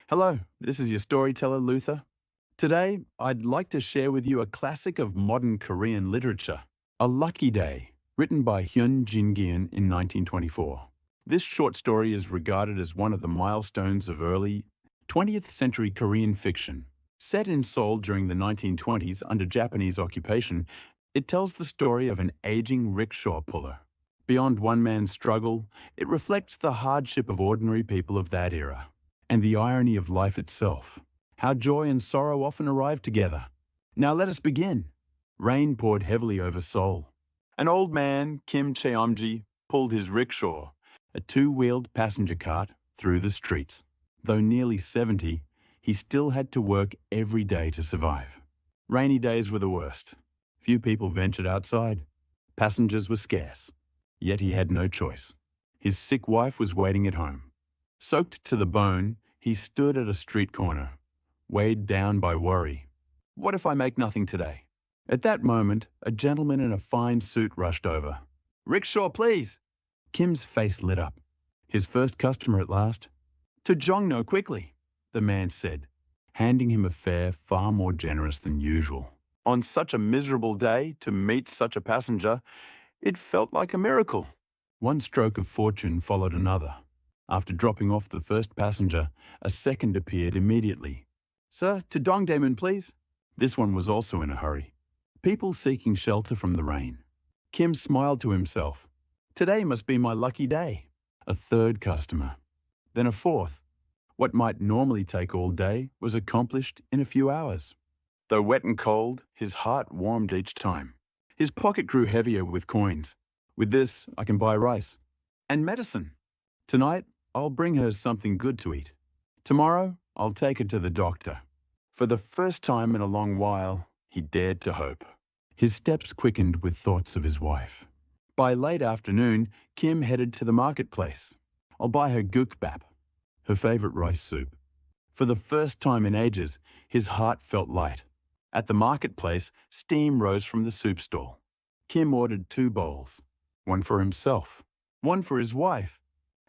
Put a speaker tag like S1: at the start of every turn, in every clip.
S1: Hello, this is your storyteller Luther. Today, I'd like to share with you a classic of modern Korean literature, A Lucky Day, written by Hyun Jin-geon in 1924. This short story is regarded as one of the milestones of early 20th century Korean fiction. Set in Seoul during the 1920s under Japanese occupation, it tells the story of an aging rickshaw puller. Beyond one man's struggle, it reflects the hardship of ordinary people of that era and the irony of life itself, how joy and sorrow often arrive together. Now let us begin. Rain poured heavily over Seoul. An old man, Kim Cheomji, pulled his rickshaw, a two-wheeled passenger cart, through the streets. Though nearly 70, he still had to work every day to survive. Rainy days were the worst. Few people ventured outside. Passengers were scarce. Yet he had no choice. His sick wife was waiting at home. Soaked to the bone, he stood at a street corner, weighed down by worry. What if I make nothing today? At that moment, a gentleman in a fine suit rushed over. "Rickshaw, please!" Kim's face lit up. His first customer at last. "To Jongno quickly," the man said, handing him a fare far more generous than usual. On such a miserable day, to meet such a passenger, it felt like a miracle. One stroke of fortune followed another. After dropping off the first passenger, a second appeared immediately. "Sir, to Dongdaemun, please." This one was also in a hurry. People seeking shelter from the rain. Kim smiled to himself. Today must be my lucky day. A third customer. Then a fourth. What might normally take all day was accomplished in a few hours. Though wet and cold, his heart warmed each time. His pocket grew heavier with coins. With this, I can buy rice. And medicine. Tonight, I'll bring her something good to eat. Tomorrow, I'll take her to the doctor. For the first time in a long while, he dared to hope. His steps quickened with thoughts of his wife. By late afternoon, Kim headed to the marketplace. I'll buy her gukbap, her favorite rice soup. For the first time in ages, his heart felt light. At the marketplace, steam rose from the soup stall. Kim ordered 2 bowls, one for himself, one for his wife.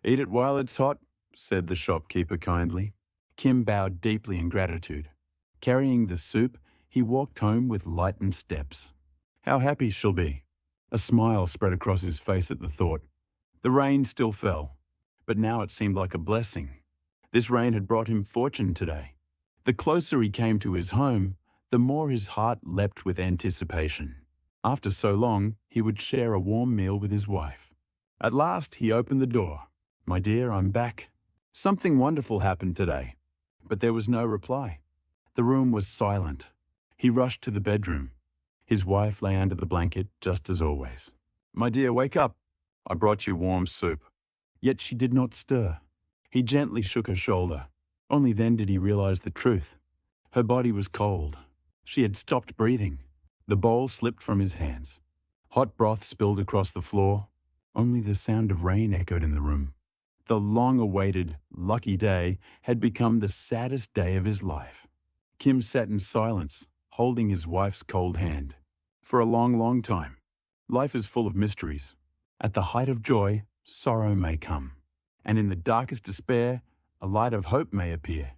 S1: "Eat it while it's hot," said the shopkeeper kindly. Kim bowed deeply in gratitude. Carrying the soup, he walked home with lightened steps. How happy she'll be. A smile spread across his face at the thought. The rain still fell, but now it seemed like a blessing. This rain had brought him fortune today. The closer he came to his home, the more his heart leapt with anticipation. After so long, he would share a warm meal with his wife. At last, he opened the door. "My dear, I'm back. Something wonderful happened today." But there was no reply. The room was silent. He rushed to the bedroom. His wife lay under the blanket, just as always. "My dear, wake up. I brought you warm soup." Yet she did not stir. He gently shook her shoulder. Only then did he realize the truth. Her body was cold. She had stopped breathing. The bowl slipped from his hands. Hot broth spilled across the floor. Only the sound of rain echoed in the room. The long-awaited, lucky day had become the saddest day of his life. Kim sat in silence, holding his wife's cold hand. For a long, long time. Life is full of mysteries. At the height of joy, sorrow may come. And in the darkest despair, a light of hope may appear.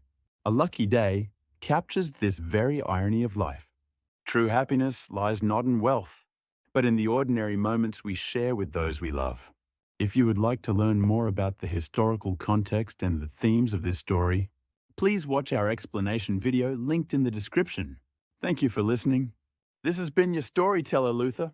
S1: A lucky day captures this very irony of life. True happiness lies not in wealth, but in the ordinary moments we share with those we love. If you would like to learn more about the historical context and the themes of this story, please watch our explanation video linked in the description. Thank you for listening. This has been your storyteller, Luther.